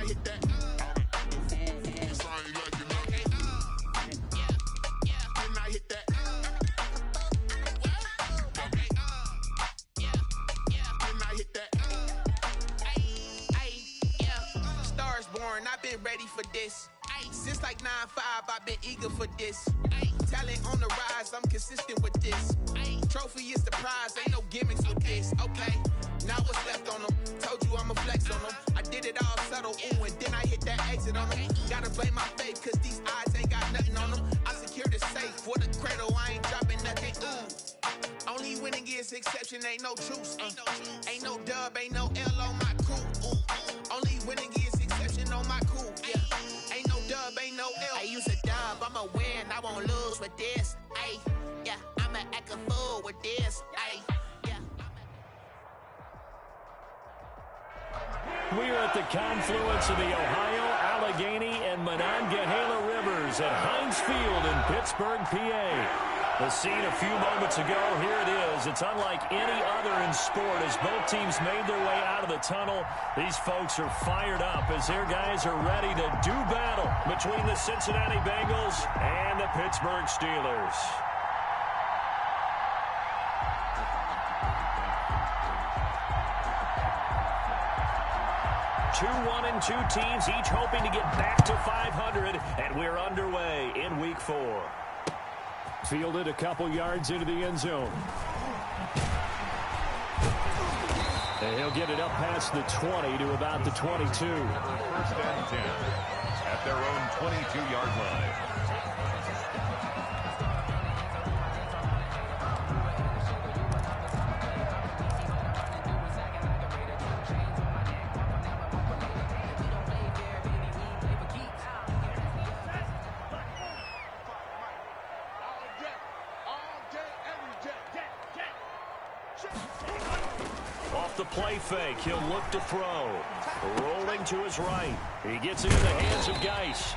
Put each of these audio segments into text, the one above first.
hit that. I've been ready for this. Since like 9-5, I've been eager for this. Talent on the rise, I'm consistent with this. Trophy is the prize, ain't no gimmicks with this. Okay, now what's left on them? Told you I'ma flex on them. I did it all subtle, ooh, and then I hit that exit on them. Gotta blame my faith, cause these eyes ain't got nothing on them. I secured the safe for the cradle, I ain't dropping nothing, ooh. Only winning is exception, ain't no truce. Ain't no dub, ain't no L on my crew. Only winning is exception on my crew. Yeah. Ain't no dub, ain't no L. I use a dub, I'ma win, I won't lose with this. Ay, yeah, I'ma act a fool with this. Ay, yeah. We're at the confluence of the Ohio, Allegheny, and Monongahela Rivers at Heinz Field in Pittsburgh, PA. The scene a few moments ago, here it is. It's unlike any other in sport as both teams made their way out of the tunnel. These folks are fired up as their guys are ready to do battle between the Cincinnati Bengals and the Pittsburgh Steelers. Two 1-2 teams, each hoping to get back to 500, and we're underway in Week 4. Fielded a couple yards into the end zone. And he'll get it up past the 20 to about the 22. First and 10 at their own 22-yard line. Off the play fake, he'll look to throw. Rolling to his right. He gets it in the hands of Geis.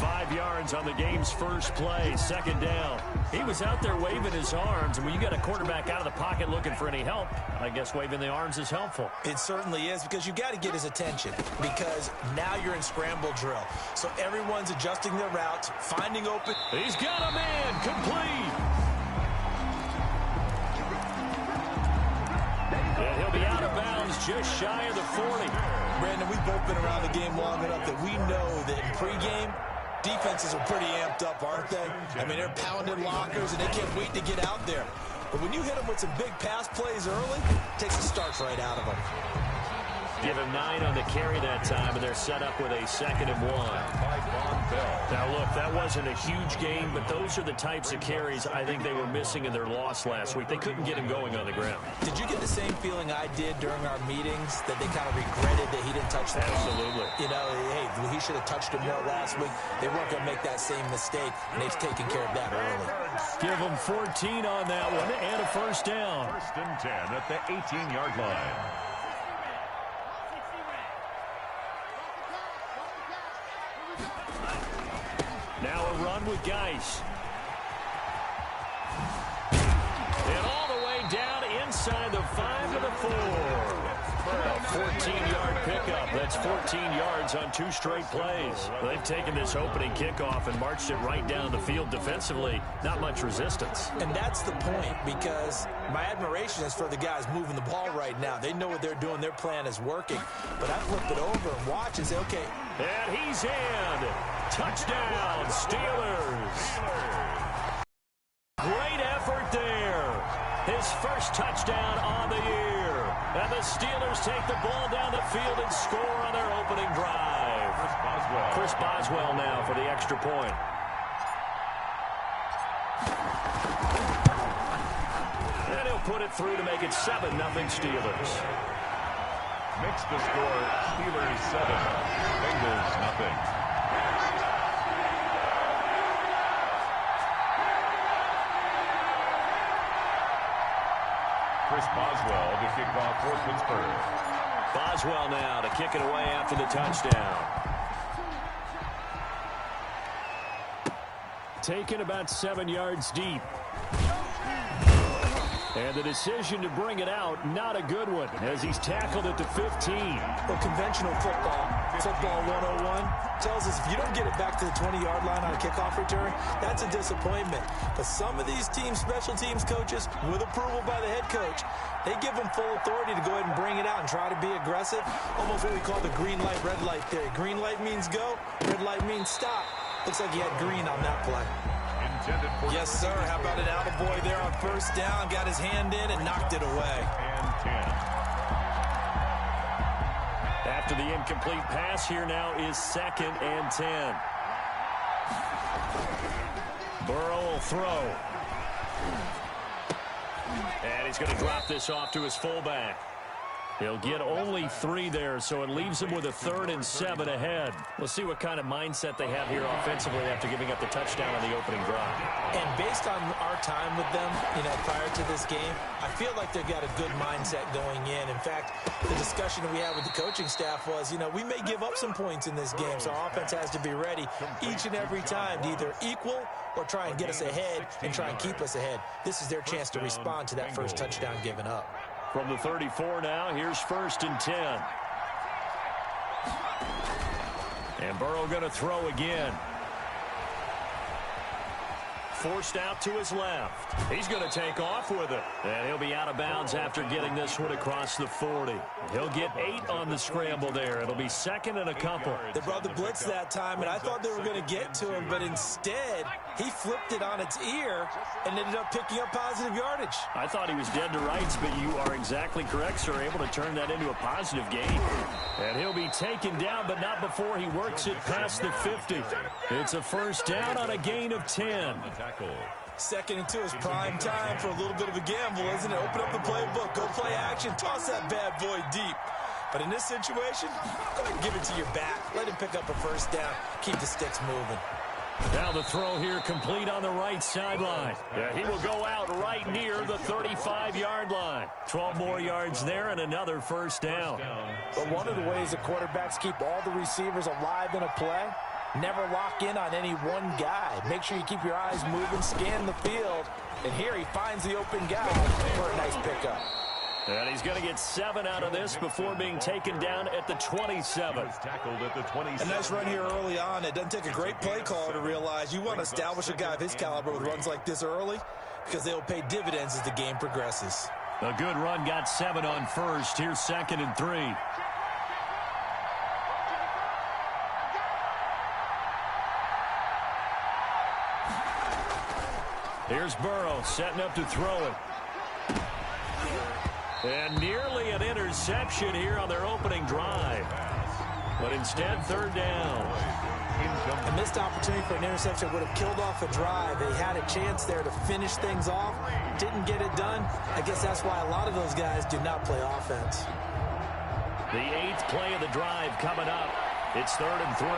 5 yards on the game's first play, second down. He was out there waving his arms, and when you got a quarterback out of the pocket looking for any help, I guess waving the arms is helpful. It certainly is, because you got to get his attention, because now you're in scramble drill. So everyone's adjusting their routes, finding open. He's got a man, complete. And he'll be out of bounds just shy of the 40. Brandon, we've both been around the game long enough that we know that in pregame, defenses are pretty amped up, aren't they? I mean, they're pounding lockers, and they can't wait to get out there. But when you hit them with some big pass plays early, it takes the starch right out of them. Give him 9 on the carry that time, and they're set up with a 2nd and 1. Now, look, that wasn't a huge game, but those are the types of carries I think they were missing in their loss last week. They couldn't get him going on the ground. Did you get the same feeling I did during our meetings, that they kind of regretted that he didn't touch that? Absolutely. You know, hey, he should have touched him more last week. They weren't going to make that same mistake, and they've taken care of that early. Give him 14 on that one and a first down. First and 10 at the 18-yard line. Now a run with Geis. And all the way down inside the 5 to the 4. A 14-yard pickup. That's 14 yards on 2 straight plays. They've taken this opening kickoff and marched it right down the field defensively. Not much resistance. And that's the point, because my admiration is for the guys moving the ball right now. They know what they're doing. Their plan is working. But I flip it over and watch and say, okay. And he's in. Touchdown, Steelers. Great effort there. His first touchdown on the year. And the Steelers take the ball down the field and score on their opening drive. Chris Boswell now for the extra point. And he'll put it through to make it 7-0 Steelers. Makes the score Steelers 7, Bengals 0. Chris Boswell to kick off for Pittsburgh. Boswell now to kick it away after the touchdown. Taken about 7 yards deep. And the decision to bring it out, not a good one, as he's tackled at the 15. Well, conventional football 101, tells us if you don't get it back to the 20-yard line on a kickoff return, that's a disappointment. But some of these teams, special teams coaches, with approval by the head coach, they give them full authority to go ahead and bring it out and try to be aggressive, almost what we call the green light, red light theory. Green light means go, red light means stop. Looks like he had green on that play. Yes, sir. How about an attaboy there on first down? Got his hand in and knocked it away. And 10. After the incomplete pass, here now is 2nd and 10. Burrow will throw. And he's going to drop this off to his fullback. He'll get only 3 there, so it leaves him with a 3rd and 7 ahead. We'll see what kind of mindset they have here offensively after giving up the touchdown on the opening drive. And based on our time with them, prior to this game, I feel like they've got a good mindset going in. In fact, the discussion that we had with the coaching staff was, we may give up some points in this game, so our offense has to be ready each and every time to either equal or try and get us ahead and try and keep us ahead. This is their chance to respond to that first touchdown given up. From the 34 now, here's 1st and 10. And Burrow going to throw again. Forced out to his left. He's going to take off with it. And he'll be out of bounds after getting this one across the 40. He'll get 8 on the scramble there. It'll be 2nd and a couple. They brought the blitz that time, and I thought they were going to get to him, but instead, he flipped it on its ear and ended up picking up positive yardage. I thought he was dead to rights, but you are exactly correct, sir. Able to turn that into a positive gain. And he'll be taken down, but not before he works it past the 50. It's a first down on a gain of 10. 2nd and 2 is prime time for a little bit of a gamble, isn't it? Open up the playbook, go play action, toss that bad boy deep. But in this situation, go ahead and give it to your back. Let him pick up a first down. Keep the sticks moving. Now the throw here complete on the right sideline. Yeah, he will go out right near the 35-yard line. 12 more yards there and another first down. But one of the ways the quarterbacks keep all the receivers alive in a play, never lock in on any one guy. Make sure you keep your eyes moving, scan the field. And here he finds the open guy for a nice pickup. And he's going to get 7 out of this before being taken down at the 27. Tackled at the 27. A nice run here early on. It doesn't take a great play caller to realize you want to establish a guy of his caliber with runs like this early because they'll pay dividends as the game progresses. A good run, got 7 on first. Here's 2nd and 3. Here's Burrow setting up to throw it. And nearly an interception here on their opening drive. But instead, 3rd down. A missed opportunity for an interception would have killed off a drive. They had a chance there to finish things off. Didn't get it done. I guess that's why a lot of those guys do not play offense. The 8th play of the drive coming up. It's 3rd and 3.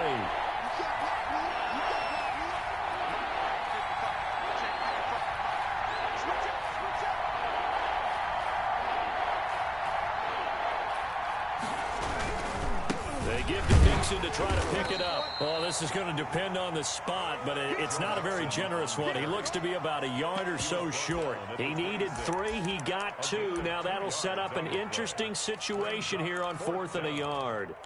To try to pick it up. Well, this is going to depend on the spot, but it's not a very generous one. He looks to be about a yard or so short. He needed 3. He got 2. Now that'll set up an interesting situation here on 4th and a yard.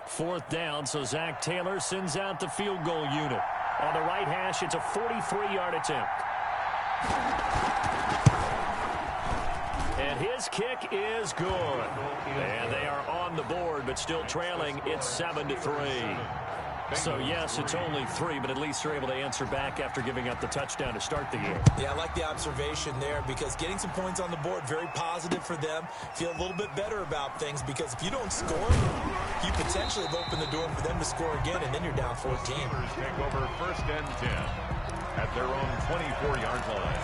Fourth down, so Zach Taylor sends out the field goal unit. On the right hash, it's a 43-yard attempt. And his kick is good. And they are on the board, but still trailing. It's 7-3. So, yes, it's only 3, but at least they're able to answer back after giving up the touchdown to start the game. Yeah, I like the observation there because getting some points on the board, very positive for them. Feel a little bit better about things because if you don't score, you potentially have opened the door for them to score again, and then you're down 14. Take over 1st and 10 at their own 24-yard line.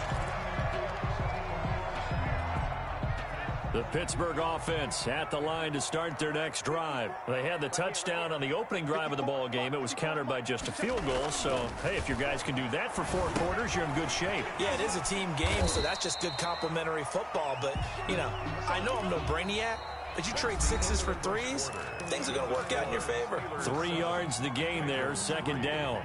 The Pittsburgh offense at the line to start their next drive. They had the touchdown on the opening drive of the ball game. It was countered by just a field goal. So, hey, if your guys can do that for 4 quarters, you're in good shape. Yeah, it is a team game, so that's just good complimentary football. But, you know I'm no brainiac, but you trade 6s for 3s, things are going to work out in your favor. 3 yards the gain there, second down.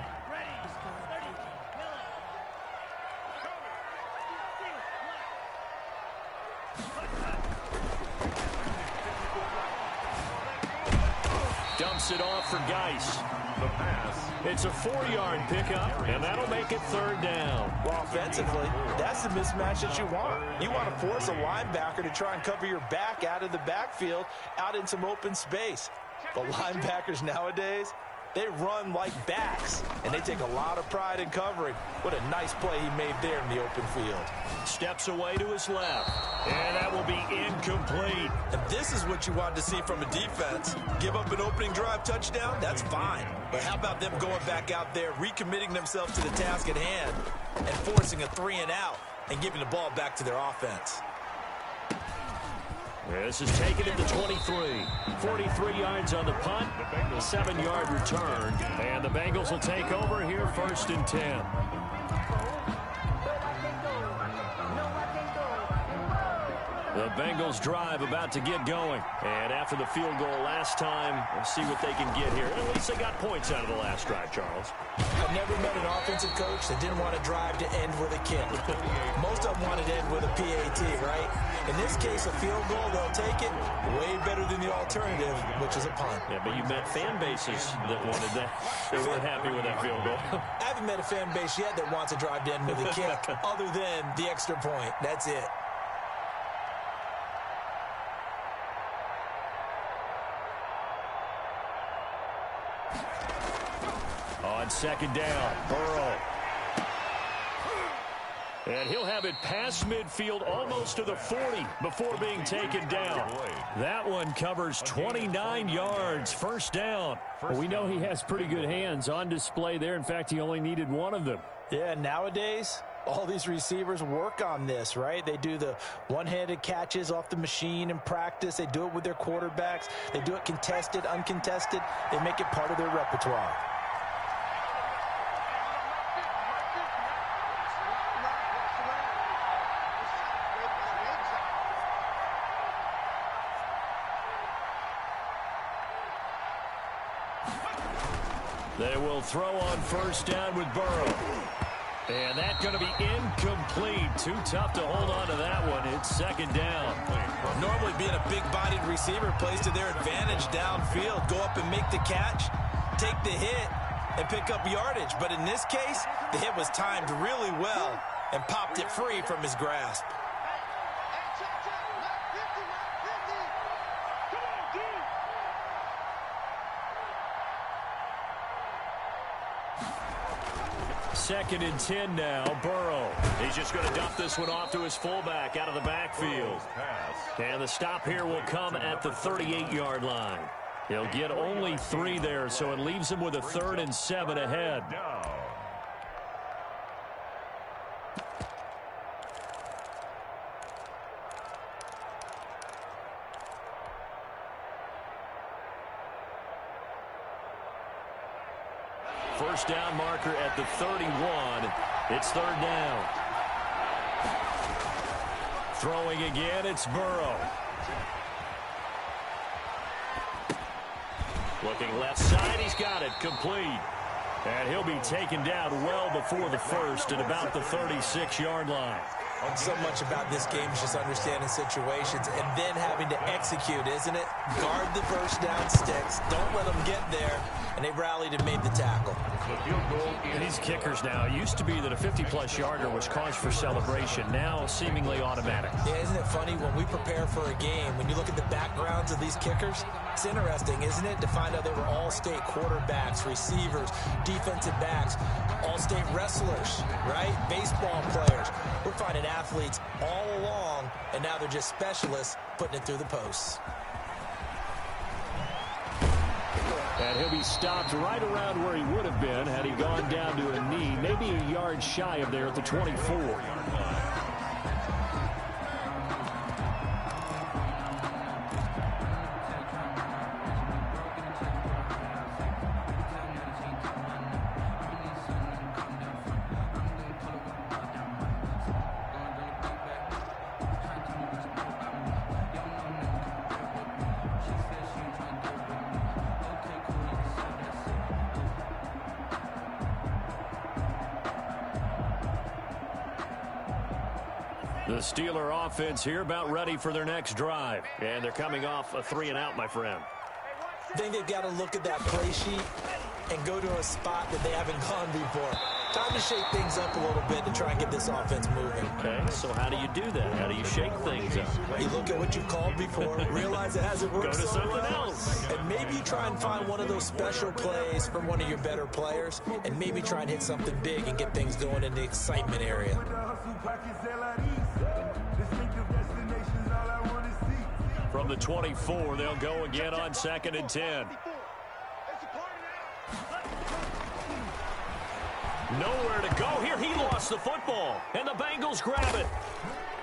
Dumps it off for Geis. The pass. It's a 4-yard pickup, and that'll make it third down. Well, offensively, that's the mismatch that you want. You want to force a linebacker to try and cover your back out of the backfield, out in some open space. But linebackers nowadays, they run like backs, and they take a lot of pride in covering. What a nice play he made there in the open field. Steps away to his left, and that will be incomplete. And this is what you want to see from a defense. Give up an opening drive touchdown, that's fine. But how about them going back out there, recommitting themselves to the task at hand, and forcing a 3-and-out, and giving the ball back to their offense. This is taken at the 23. 43 yards on the punt, 7-yard return. And the Bengals will take over here, 1st and 10. The Bengals drive about to get going. And after the field goal last time, we'll see what they can get here. At least they got points out of the last drive, Charles. I've never met an offensive coach that didn't want to drive to end with a kick. Most of them wanted to end with a PAT, right? In this case, a field goal, they'll take it way better than the alternative, which is a punt. Yeah, but you met fan bases that wanted that. They weren't happy with that field goal. I haven't met a fan base yet that wants to drive to end with a kick other than the extra point. That's it. On 2nd down, Burrow. And he'll have it past midfield almost to the 40 before being taken down. That one covers 29 yards, 1st down. Well, we know he has pretty good hands on display there. In fact, he only needed one of them. Yeah, nowadays, all these receivers work on this, right? They do the one-handed catches off the machine in practice. They do it with their quarterbacks. They do it contested, uncontested. They make it part of their repertoire. They will throw on 1st down with Burrow. And that's going to be incomplete. Too tough to hold on to that one. It's 2nd down. Normally being a big-bodied receiver plays to their advantage downfield. Go up and make the catch, take the hit, and pick up yardage. But in this case, the hit was timed really well and popped it free from his grasp. Second and 10 now, Burrow. He's just going to dump this one off to his fullback out of the backfield. And the stop here will come at the 38-yard line. He'll get only 3 there, so it leaves him with a 3rd and 7 ahead. First down marker at the 31. It's 3rd down. Throwing again, it's Burrow. Looking left side, he's got it, complete. And he'll be taken down well before the 1st at about the 36-yard line. So much about this game is just understanding situations and then having to execute, isn't it? Guard the first down sticks. Don't let them get there. And they rallied and made the tackle. These kickers now, it used to be that a 50-plus yarder was cause for celebration. Now seemingly automatic. Yeah, isn't it funny when we prepare for a game, when you look at the backgrounds of these kickers, it's interesting, isn't it, to find out they were all-state quarterbacks, receivers, defensive backs, all-state wrestlers, right? Baseball players. We're finding athletes all along, and now they're just specialists putting it through the posts. And he'll be stopped right around where he would have been had he gone down to a knee, maybe a yard shy of there at the 24. The Steeler offense here about ready for their next drive. And they're coming off a 3-and-out, my friend. I think they've got to look at that play sheet and go to a spot that they haven't gone before. Time to shake things up a little bit to try and get this offense moving. Okay, so how do you do that? How do you shake things up? You look at what you called before, realize it hasn't worked. Go to so something well, else. and maybe try and find one of those special plays from one of your better players, and maybe try and hit something big and get things going in the excitement area. From the 24, they'll go again on 2nd and 10. Nowhere to go here. He lost the football, and the Bengals grab it.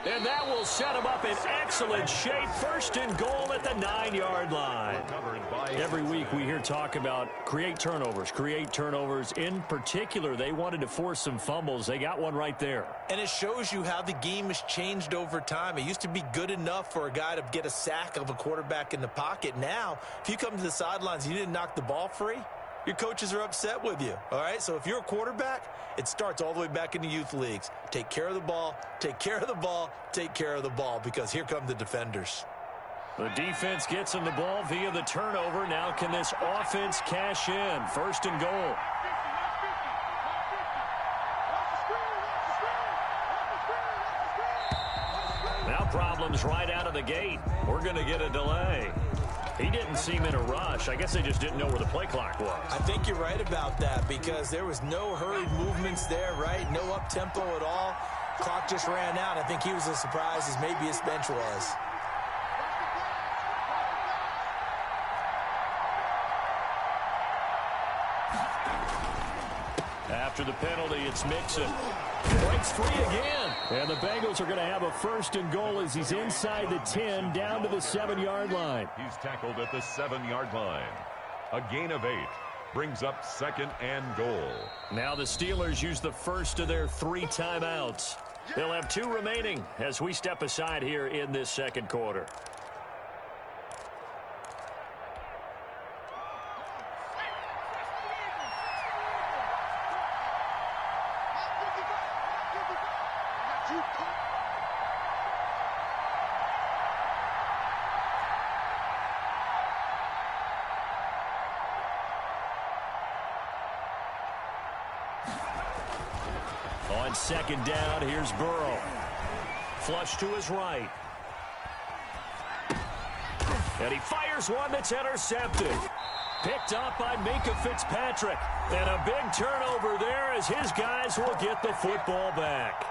And that will set him up in excellent shape. 1st and goal at the 9-yard line. Every week we hear talk about create turnovers. In particular, they wanted to force some fumbles. They got one right there. And it shows you how the game has changed over time. It used to be good enough for a guy to get a sack of a quarterback in the pocket. Now, if you come to the sidelines and you didn't knock the ball free, your coaches are upset with you, all right? So if you're a quarterback, it starts all the way back in the youth leagues. Take care of the ball, take care of the ball, take care of the ball, because here come the defenders. The defense gets him the ball via the turnover. Now can this offense cash in? 1st and goal. Now problems right out of the gate. We're going to get a delay. He didn't seem in a rush. I guess they just didn't know where the play clock was. I think you're right about that, because there was no hurried movements there, right? No up-tempo at all. Clock just ran out. I think he was as surprised as maybe his bench was. After the penalty, it's Mixon. Breaks free again. And the Bengals are going to have a 1st and goal as he's inside the 10, down to the 7-yard line. He's tackled at the 7-yard line. A gain of 8 brings up 2nd and goal. Now the Steelers use the first of their 3 timeouts. They'll have 2 remaining as we step aside here in this 2nd quarter. On 2nd down, here's Burrow. Flush to his right. And he fires one that's intercepted. Picked up by Minkah Fitzpatrick. And a big turnover there as his guys will get the football back.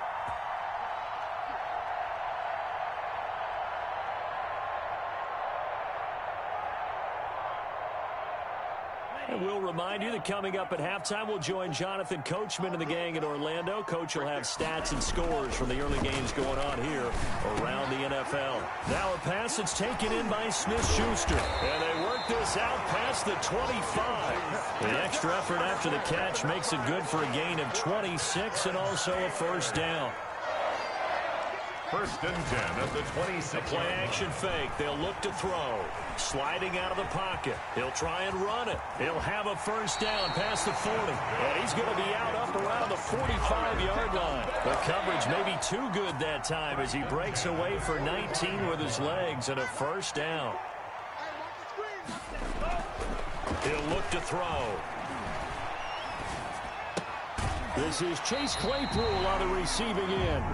And we'll remind you that coming up at halftime, we'll join Jonathan Coachman and the gang in Orlando. Coach will have stats and scores from the early games going on here around the NFL. Now a pass that's taken in by Smith-Schuster. And they work this out past the 25. The extra effort after the catch makes it good for a gain of 26 and also a 1st down. 1st and 10 at the 26. A play action fake. They'll look to throw. Sliding out of the pocket. He'll try and run it. He'll have a 1st down past the 40. And he's going to be out up around the 45-yard line. The coverage may be too good that time as he breaks away for 19 with his legs and a 1st down. He'll look to throw. This is Chase Claypool on the receiving end.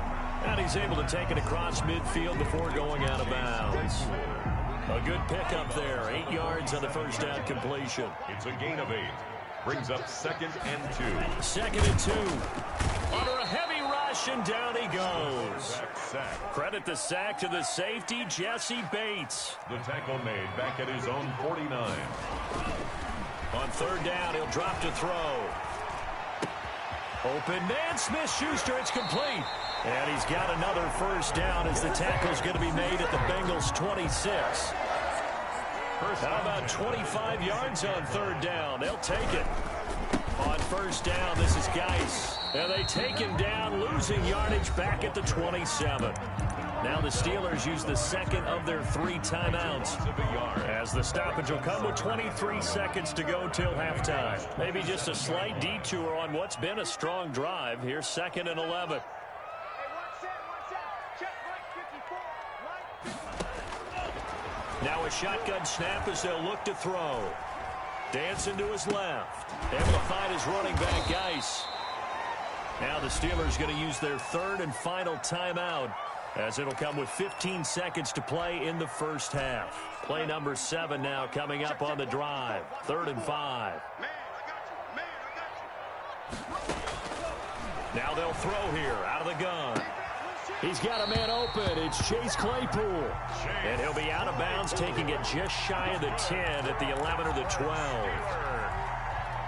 And he's able to take it across midfield before going out of bounds. A good pickup there. 8 yards on the 1st down completion. It's a gain of 8. Brings up 2nd and 2. 2nd and 2. Under a heavy rush, and down he goes. Sack. Credit the sack to the safety, Jesse Bates. The tackle made back at his own 49. On 3rd down, he'll drop to throw. Open man, Smith-Schuster, it's complete. And he's got another 1st down as the tackle's going to be made at the Bengals' 26. How about 25 yards on 3rd down? They'll take it. On 1st down, this is Geis. And they take him down, losing yardage back at the 27. Now the Steelers use the 2nd of their 3 timeouts. As the stoppage will come with 23 seconds to go till halftime. Maybe just a slight detour on what's been a strong drive. Here's 2nd and 11. Now a shotgun snap as they'll look to throw. Dancing to his left. Able to find his running back, Geis. Now the Steelers going to use their third and final timeout, as it'll come with 15 seconds to play in the first half. Play number 7 now coming up on the drive. 3rd and 5. Now they'll throw here out of the gun. He's got a man open. It's Chase Claypool. And he'll be out of bounds, taking it just shy of the 10 at the 11 or the 12.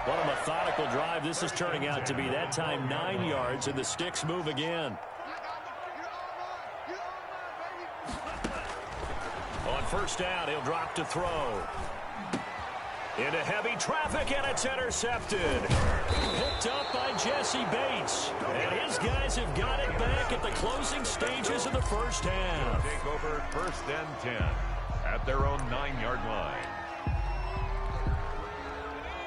What a methodical drive this is turning out to be. That time 9 yards, and the sticks move again. On first down, he'll drop to throw. Into heavy traffic, and it's intercepted. Picked up by Jesse Bates. And his guys have got it back at the closing stages of the first half. Take over 1st and 10 at their own 9-yard line.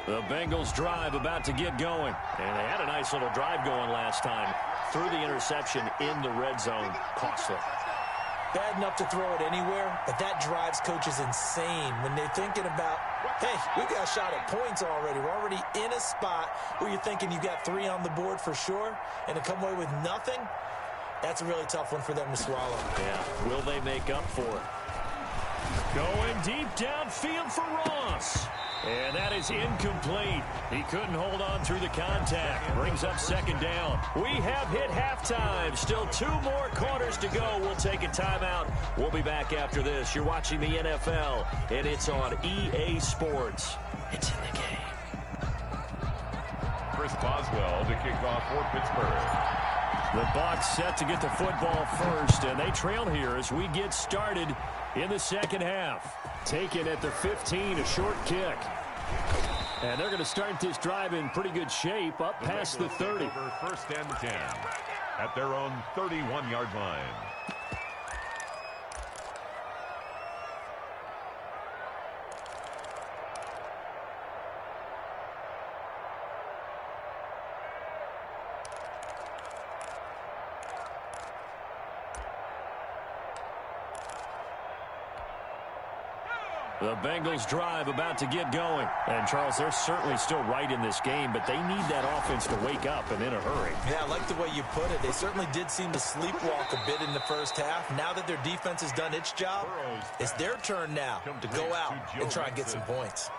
The Bengals drive about to get going. And they had a nice little drive going last time. Threw the interception in the red zone. Costly. Bad enough to throw it anywhere, but that drives coaches insane when they're thinking about, hey, we've got a shot at points already. We're already in a spot where you're thinking you've got 3 on the board for sure, and to come away with nothing, that's a really tough one for them to swallow. Yeah, will they make up for it? Going deep downfield for Ross. And that is incomplete. He couldn't hold on through the contact. Brings up 2nd down. We have hit halftime. Still 2 more quarters to go. We'll take a timeout. We'll be back after this. You're watching the NFL, and it's on EA Sports. It's in the game. Chris Boswell to kick off for Pittsburgh. The Bucs set to get the football first, and they trail here as we get started in the second half. Taken at the 15, a short kick. And they're going to start this drive in pretty good shape, up past the 30. Over 1st and 10 at their own 31-yard line. The Bengals drive about to get going. And, Charles, they're certainly still right in this game, but they need that offense to wake up and in a hurry. Yeah, I like the way you put it. They certainly did seem to sleepwalk a bit in the first half. Now that their defense has done its job, it's their turn now to go out and try and get some points.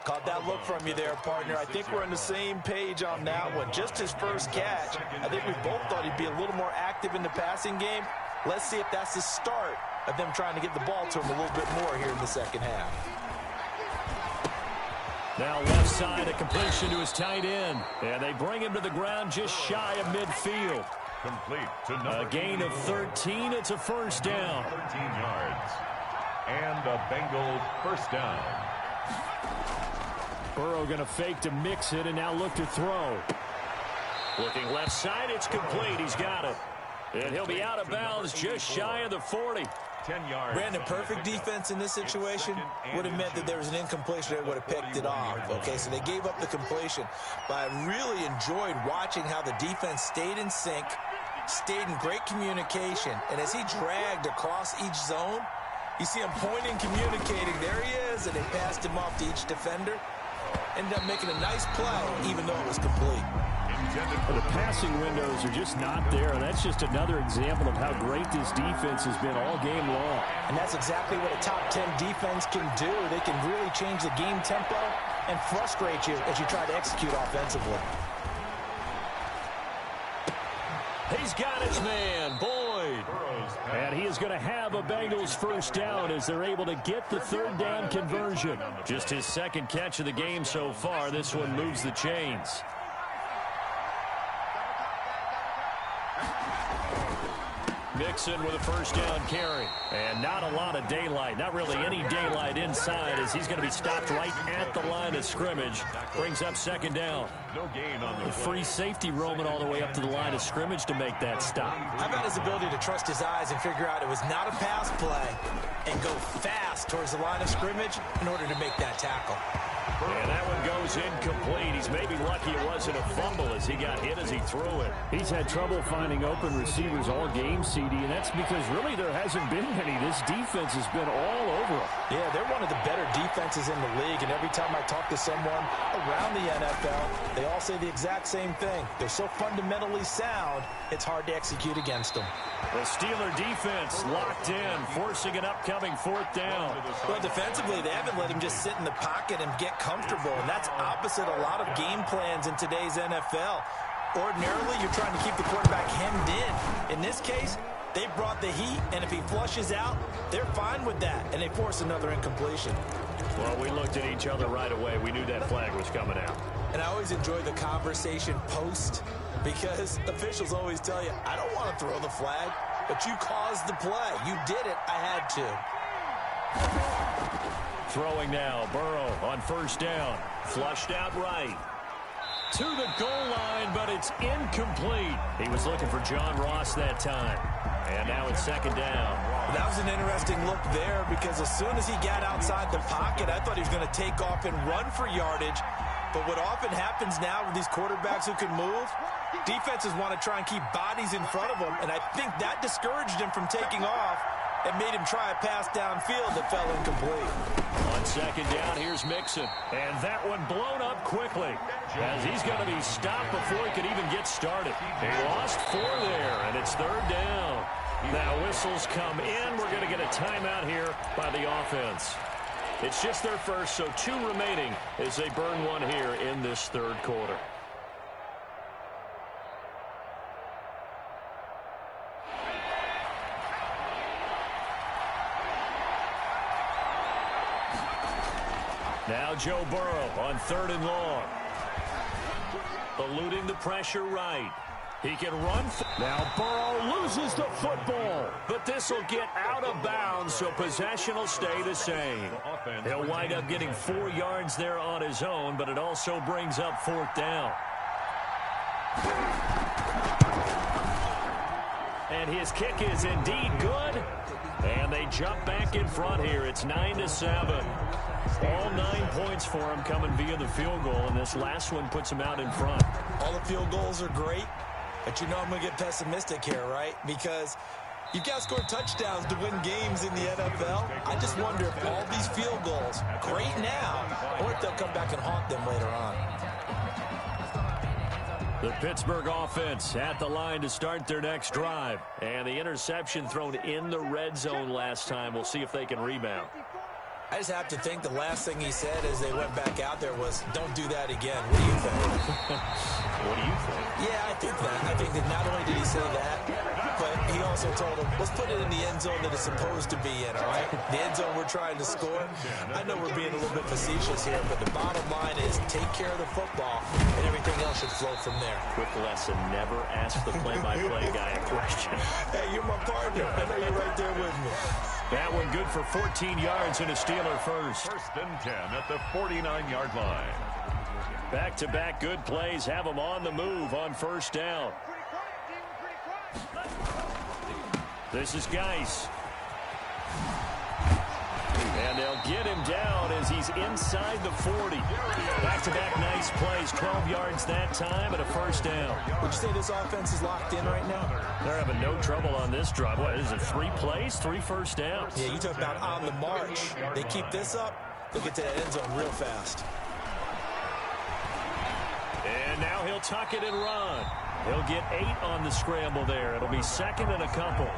Caught that look from you there, partner. I think we're on the same page on that one. Just his first catch, I think we both thought he'd be a little more active in the passing game. Let's see if that's the start of them trying to get the ball to him a little bit more here in the second half. Now left side, a completion to his tight end. And they bring him to the ground just shy of midfield. Complete to number A gain of 13. It's a first down. 13 yards. And a Bengal first down. Burrow going to fake to mix it and now look to throw. Looking left side, it's complete. He's got it. And he'll be out of bounds just shy of the 40. 10 yards. Brandon, perfect defense in this situation would have meant that there was an incompletion. They would have picked it off. Okay, so they gave up the completion. But I really enjoyed watching how the defense stayed in sync, stayed in great communication. And as he dragged across each zone, you see him pointing, communicating. There he is, and they passed him off to each defender. Ended up making a nice play, even though it was complete. The passing windows are just not there, and that's just another example of how great this defense has been all game long. And that's exactly what a top 10 defense can do. They can really change the game tempo and frustrate you as you try to execute offensively. He's got his man, Boyd. And he is going to have a Bengals first down as they're able to get the 3rd down conversion. Just his 2nd catch of the game so far. This one moves the chains. Mixon with a first down carry. And not a lot of daylight. Not really any daylight inside as he's going to be stopped right at the line of scrimmage. Brings up 2nd down. No gain on the free safety roaming all the way up to the line of scrimmage to make that stop. How about his ability to trust his eyes and figure out it was not a pass play and go fast towards the line of scrimmage in order to make that tackle? And that one goes incomplete. He's maybe lucky it wasn't a fumble as he got hit as he threw it. He's had trouble finding open receivers all game, CD, and that's because really there hasn't been any. This defense has been all over him. Yeah, they're one of the better defenses in the league, and every time I talk to someone around the NFL, they all say the exact same thing. They're so fundamentally sound, it's hard to execute against them. The Steeler defense locked in, forcing an upcoming fourth down. Well, defensively, they haven't let him just sit in the pocket and get comfortable, and that's opposite a lot of game plans in today's NFL. Ordinarily, you're trying to keep the quarterback hemmed in. In this case, they brought the heat, and if he flushes out, they're fine with that, and they force another incompletion. Well, we looked at each other right away. We knew that flag was coming out. And I always enjoy the conversation post, because officials always tell you, I don't want to throw the flag, but you caused the play. You did it. I had to. Throwing now, Burrow on first down. Flushed out right. To the goal line, but it's incomplete. He was looking for John Ross that time. And now it's second down. That was an interesting look there, because as soon as he got outside the pocket, I thought he was going to take off and run for yardage. But what often happens now with these quarterbacks who can move, defenses want to try and keep bodies in front of them, and I think that discouraged him from taking off and made him try a pass downfield that fell incomplete. On second down, here's Mixon. And that one blown up quickly, as he's going to be stopped before he could even get started. He lost 4 there, and it's third down. Now whistles come in. We're going to get a timeout here by the offense. It's just their first, so 2 remaining as they burn one here in this third quarter. Now Joe Burrow on third and long. Eluding the pressure right. He can run. Now Burrow loses the football. But this will get out of bounds, so possession will stay the same. He'll wind up getting 4 yards there on his own, but it also brings up fourth down. And his kick is indeed good. And they jump back in front here. It's 9-7. All 9 points for him coming via the field goal, and this last one puts him out in front. All the field goals are great, but you know I'm going to get pessimistic here, right? Because you've got to score touchdowns to win games in the NFL. I just wonder if all these field goals, great now, or if they'll come back and haunt them later on. The Pittsburgh offense at the line to start their next drive. And the interception thrown in the red zone last time. We'll see if they can rebound. I just have to think the last thing he said as they went back out there was, don't do that again. What do you think? What do you think? Yeah, I think that. I think that not only did he say that, but he also told him, let's put it in the end zone that it's supposed to be in, all right? The end zone we're trying to score. I know we're being a little bit facetious here, but the bottom line is take care of the football, and everything else should flow from there. Quick lesson, never ask the play-by-play guy a question. Hey, you're my partner. I know you're right there with me. That one good for 14 yards and a Steeler first. First and 10 at the 49-yard line. Back-to-back good plays have them on the move on first down. This is Geis. And they'll get him down as he's inside the 40. Back-to-back nice plays, 12 yards that time and a first down. Would you say this offense is locked in right now? They're having no trouble on this drive. What is it, 3 plays, 3 first downs? Yeah, you talk about on the march. They keep this up, they'll get to that end zone real fast. And now he'll tuck it and run. He'll get 8 on the scramble there. It'll be second and a couple.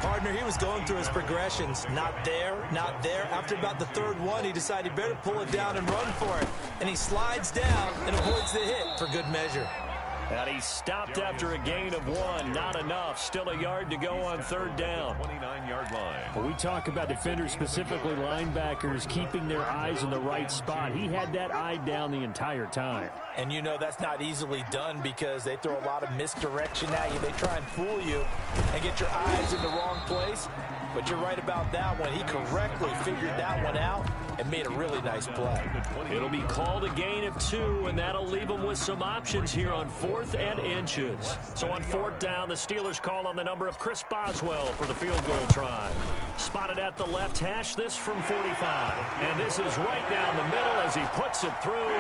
Partner, he was going through his progressions. Not there, not there. After about the third one, he decided he better pull it down and run for it. And he slides down and avoids the hit for good measure. And he stopped after a gain of 1. Not enough. Still a yard to go on third down. 29-yard line. When we talk about defenders, specifically linebackers, keeping their eyes in the right spot, he had that eye down the entire time. And you know that's not easily done because they throw a lot of misdirection at you. They try and fool you and get your eyes in the wrong place. But you're right about that one. He correctly figured that one out and made a really nice play. It'll be called a gain of 2, and that'll leave them with some options here on 4th and inches. So on 4th down, the Steelers call on the number of Chris Boswell for the field goal try. Spotted at the left hash, this from 45. And this is right down the middle as he puts it through.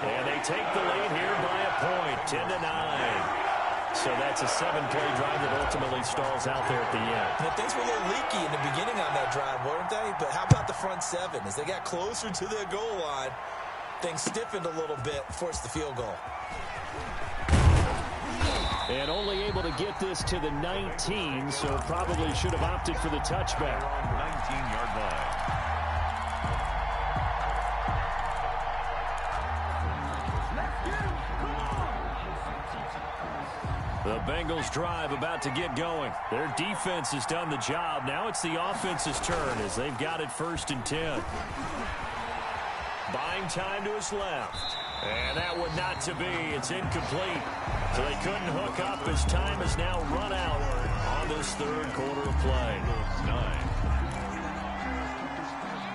And they take the lead here by a point, 10-9. So that's a 7-play drive that ultimately stalls out there at the end. Now, things were a little leaky in the beginning on that drive, weren't they? But how about the front seven? As they got closer to their goal line, things stiffened a little bit, forced the field goal. And only able to get this to the 19, so probably should have opted for the touchback. 19-yard line. The Bengals drive about to get going. Their defense has done the job. Now it's the offense's turn as they've got it 1st and 10. Buying time to his left. And that one not to be. It's incomplete. So they couldn't hook up as time has now run out on this 3rd quarter of play.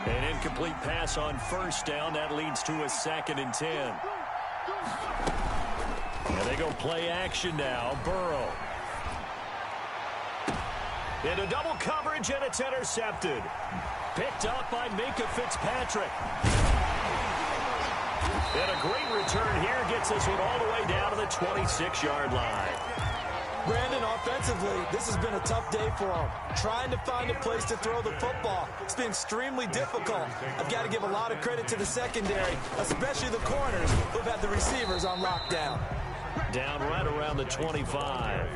9. An incomplete pass on 1st down. That leads to a 2nd and 10. And they go play action now. Burrow. Into double coverage, and it's intercepted. Picked up by Minkah Fitzpatrick. And a great return here gets this one all the way down to the 26-yard line. Brandon, offensively, this has been a tough day for them. Trying to find a place to throw the football. It's been extremely difficult. I've got to give a lot of credit to the secondary, especially the corners who've had the receivers on lockdown. Down right around the 25.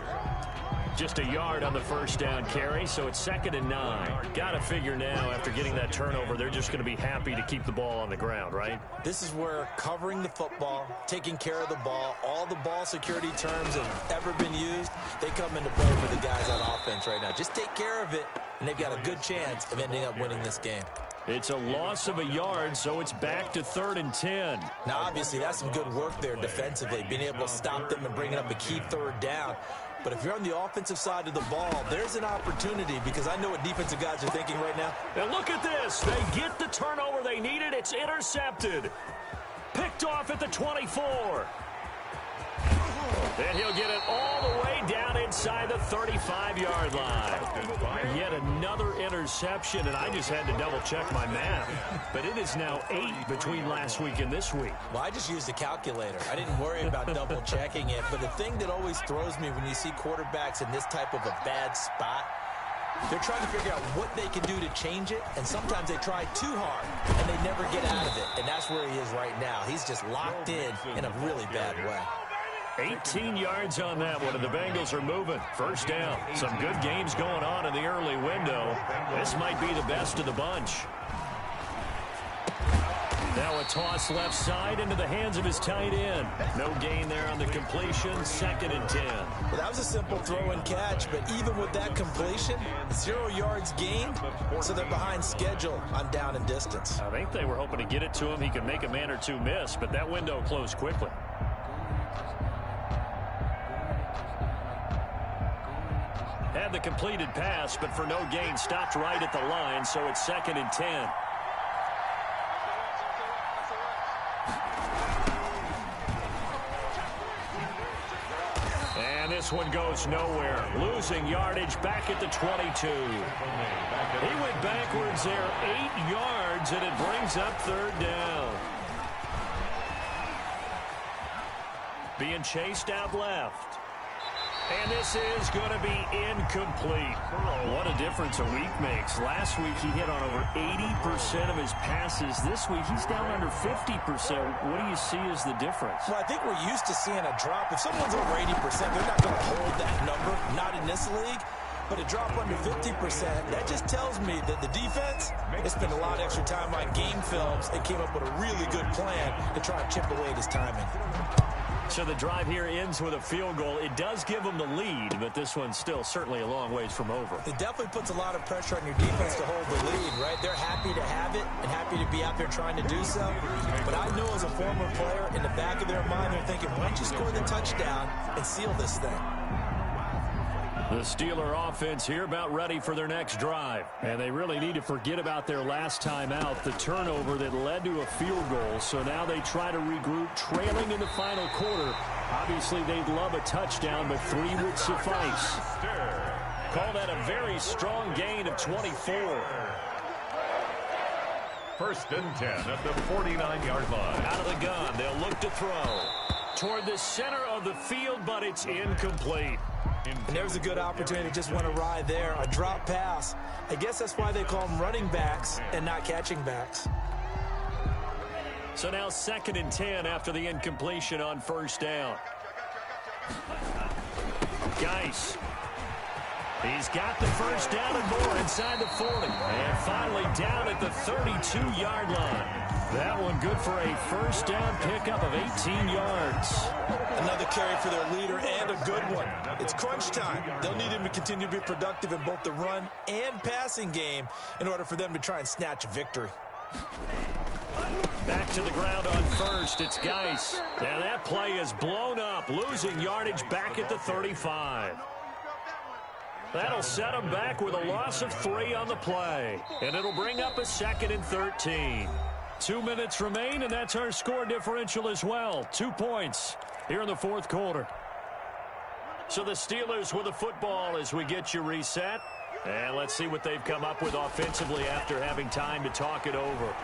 Just a yard on the 1st down carry, so it's 2nd and 9. Got to figure now, after getting that turnover, they're just going to be happy to keep the ball on the ground, right? This is where covering the football, taking care of the ball, all the ball security terms have ever been used, they come into play for the guys on offense right now. Just take care of it, and they've got a good chance of ending up winning this game. It's a loss of a yard, so it's back to 3rd and 10. Now, obviously, that's some good work there defensively, being able to stop them and bringing up a key 3rd down. But if you're on the offensive side of the ball, there's an opportunity, because I know what defensive guys are thinking right now. And look at this. They get the turnover they needed. It's intercepted. Picked off at the 24. And he'll get it all the way down inside the 35-yard line. Yet another interception, and I just had to double-check my math. But it is now 8 between last week and this week. Well, I just used a calculator. I didn't worry about double-checking it. But the thing that always throws me when you see quarterbacks in this type of a bad spot, they're trying to figure out what they can do to change it, and sometimes they try too hard, and they never get out of it. And that's where he is right now. He's just locked in a really bad way. 18 yards on that one, and the Bengals are moving. 1st down. Some good games going on in the early window. This might be the best of the bunch. Now a toss left side into the hands of his tight end. No gain there on the completion. 2nd and 10. Well, that was a simple throw and catch, but even with that completion, 0 yards gained, so they're behind schedule on down and distance. I think they were hoping to get it to him. He could make a man or two miss, but that window closed quickly. Had the completed pass, but for no gain, stopped right at the line, so it's 2nd and 10. And this one goes nowhere. Losing yardage back at the 22. He went backwards there 8 yards, and it brings up 3rd down. Being chased out left. And this is going to be incomplete. What a difference a week makes. Last week he hit on over 80% of his passes. This week he's down under 50%. What do you see as the difference? Well, I think we're used to seeing a drop. If someone's over 80%, they're not going to hold that number, not in this league. But a drop under 50%, that just tells me that the defense has spent a lot of extra time on game films and came up with a really good plan to try and chip away at his timing. So the drive here ends with a field goal. It does give them the lead, but this one's still certainly a long ways from over. It definitely puts a lot of pressure on your defense to hold the lead, right? They're happy to have it and happy to be out there trying to do so. But I know as a former player, in the back of their mind, they're thinking, why don't you score the touchdown and seal this thing? The Steeler offense here about ready for their next drive. And they really need to forget about their last time out, the turnover that led to a field goal. So now they try to regroup, trailing in the final quarter. Obviously, they'd love a touchdown, but 3 would suffice. Call that a very strong gain of 24. 1st and 10 at the 49-yard line. Out of the gun, they'll look to throw. Toward the center of the field, but it's incomplete. And there's a good opportunity to just went a ride there, a drop pass. I guess that's why they call them running backs and not catching backs. So now 2nd and 10 after the incompletion on 1st down. Geis. He's got the 1st down and more inside the 40. And finally down at the 32-yard line. That one good for a 1st down pickup of 18 yards. Another carry for their leader and a good one. It's crunch time. They'll need him to continue to be productive in both the run and passing game in order for them to try and snatch a victory. Back to the ground on 1st. It's Geis. Now that play is blown up, losing yardage back at the 35. That'll set them back with a loss of 3 on the play. And it'll bring up a 2nd and 13. 2 minutes remain, and that's our score differential as well. 2 points here in the 4th quarter. So the Steelers with the football as we get you reset. And let's see what they've come up with offensively after having time to talk it over.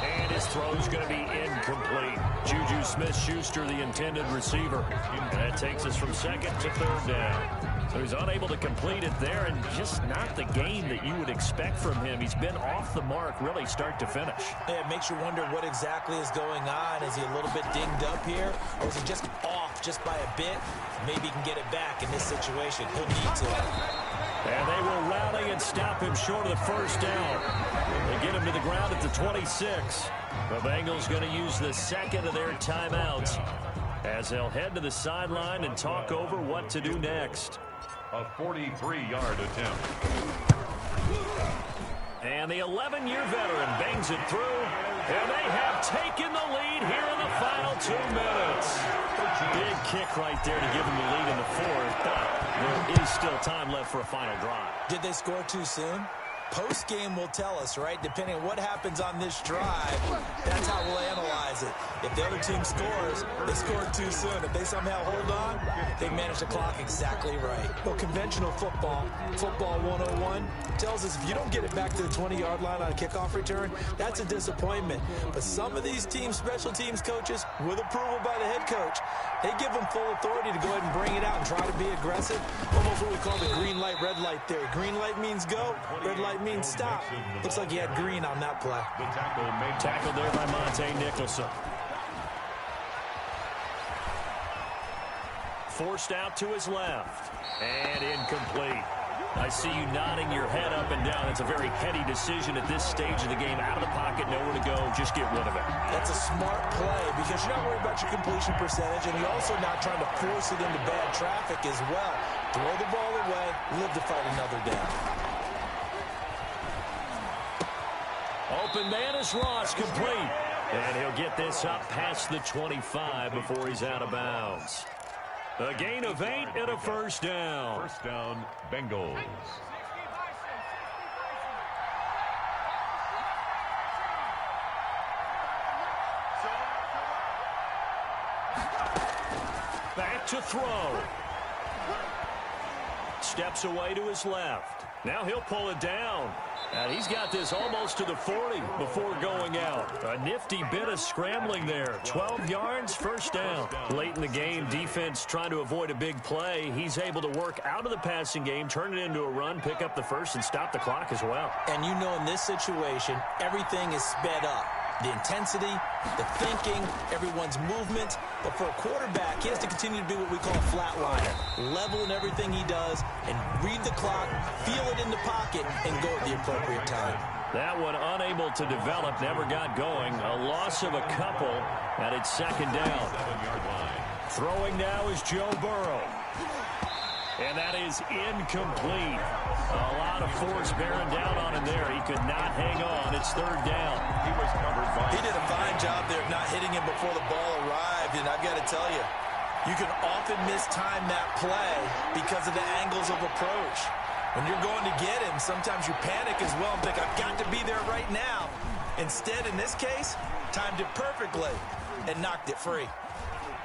And his throw's going to be incomplete. Juju Smith-Schuster, the intended receiver. That takes us from 2nd to 3rd down. So he's unable to complete it there, and just not the game that you would expect from him. He's been off the mark, really, start to finish. Yeah, it makes you wonder what exactly is going on. Is he a little bit dinged up here, or is he just off just by a bit? Maybe he can get it back in this situation. He'll need to. And they will rally and stop him short of the 1st down. They get him to the ground at the 26. The Bengals going to use the 2nd of their timeouts as they'll head to the sideline and talk over what to do next. A 43-yard attempt. And the 11-year veteran bangs it through, and they have taken the lead here in the final 2 minutes. Big kick right there to give them the lead in the 4th, but there is still time left for a final drive. Did they score too soon? Post-game will tell us, right? Depending on what happens on this drive, that's how we'll analyze it. If the other team scores, they scored too soon. If they somehow hold on, they manage the clock exactly right. Well, conventional football 101, tells us if you don't get it back to the 20-yard line on a kickoff return, that's a disappointment. But some of these teams, special teams coaches, with approval by the head coach, they give them full authority to go ahead and bring it out and try to be aggressive. Almost what we call the green light, red light theory. Green light means go, red light means stop. Looks like he had green on that play. Tackled there by Monte Nicholson. Forced out to his left. And incomplete. I see you nodding your head up and down. It's a very heady decision at this stage of the game. Out of the pocket, nowhere to go. Just get rid of it. That's a smart play because you're not worried about your completion percentage, and you're also not trying to force it into bad traffic as well. Throw the ball away, live to fight another down. Open man is Ross, complete. And he'll get this up past the 25 before he's out of bounds. A gain of 8 and a 1st down. 1st down, Bengals. Back to throw. Steps away to his left. Now he'll pull it down. And he's got this almost to the 40 before going out. A nifty bit of scrambling there. 12 yards, 1st down. Late in the game, defense trying to avoid a big play. He's able to work out of the passing game, turn it into a run, pick up the 1st, and stop the clock as well. And you know in this situation, everything is sped up. The intensity, the thinking, everyone's movement. But for a quarterback, he has to continue to be what we call a flatliner. Level in everything he does and read the clock, feel it in the pocket, and go at the appropriate time. That one unable to develop, never got going. A loss of a couple, and it's 2nd down. 7-yard line. Throwing now is Joe Burrow. And that is incomplete. A lot of force bearing down on him there. He could not hang on. It's 3rd down. He was covered by... He did a fine job there of not hitting him before the ball arrived. And I've got to tell you, you can often mistime that play because of the angles of approach. When you're going to get him, sometimes you panic as well and think, I've got to be there right now. Instead, in this case, timed it perfectly and knocked it free.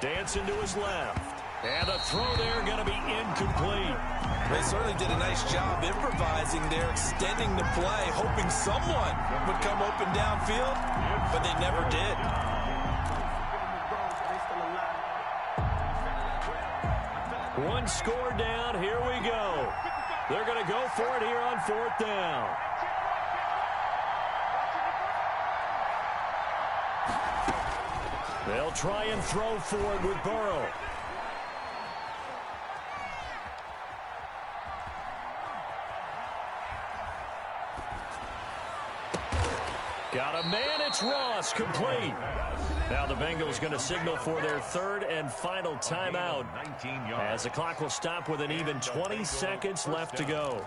Dancing to his left. And the throw there going to be incomplete. They certainly did a nice job improvising there, extending the play, hoping someone would come open downfield, but they never did. One score down. Here we go. They're going to go for it here on 4th down. They'll try and throw for it with Burrow. Got a man, it's Ross, complete. Now the Bengals going to signal for their 3rd and final timeout as the clock will stop with an even 20 seconds left to go.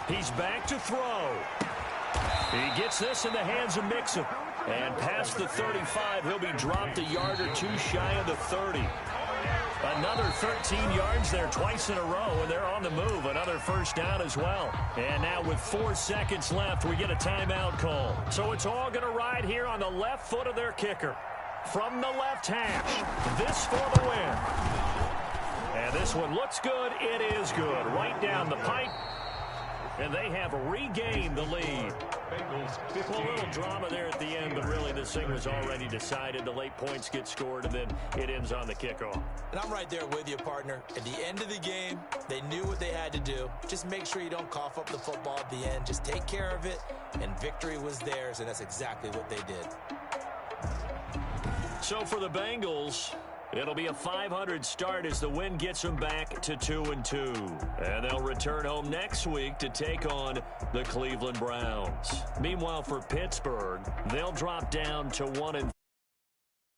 He's back to throw. He gets this in the hands of Mixon. And past the 35, he'll be dropped a yard or two shy of the 30. Another 13 yards there twice in a row, and they're on the move. Another first down as well. And now with 4 seconds left, we get a timeout call. So it's all going to ride here on the left foot of their kicker. From the left hash, this for the win. And this one looks good. It is good. Right down the pipe. And they have regained the lead. Well, a little drama there at the end, but really this thing was already decided. The late points get scored, and then it ends on the kickoff. And I'm right there with you, partner. At the end of the game, they knew what they had to do. Just make sure you don't cough up the football at the end. Just take care of it, and victory was theirs, and that's exactly what they did. So for the Bengals, it'll be a 500 start as the win gets them back to 2-2. And they'll return home next week to take on the Cleveland Browns. Meanwhile, for Pittsburgh, they'll drop down to 1-3.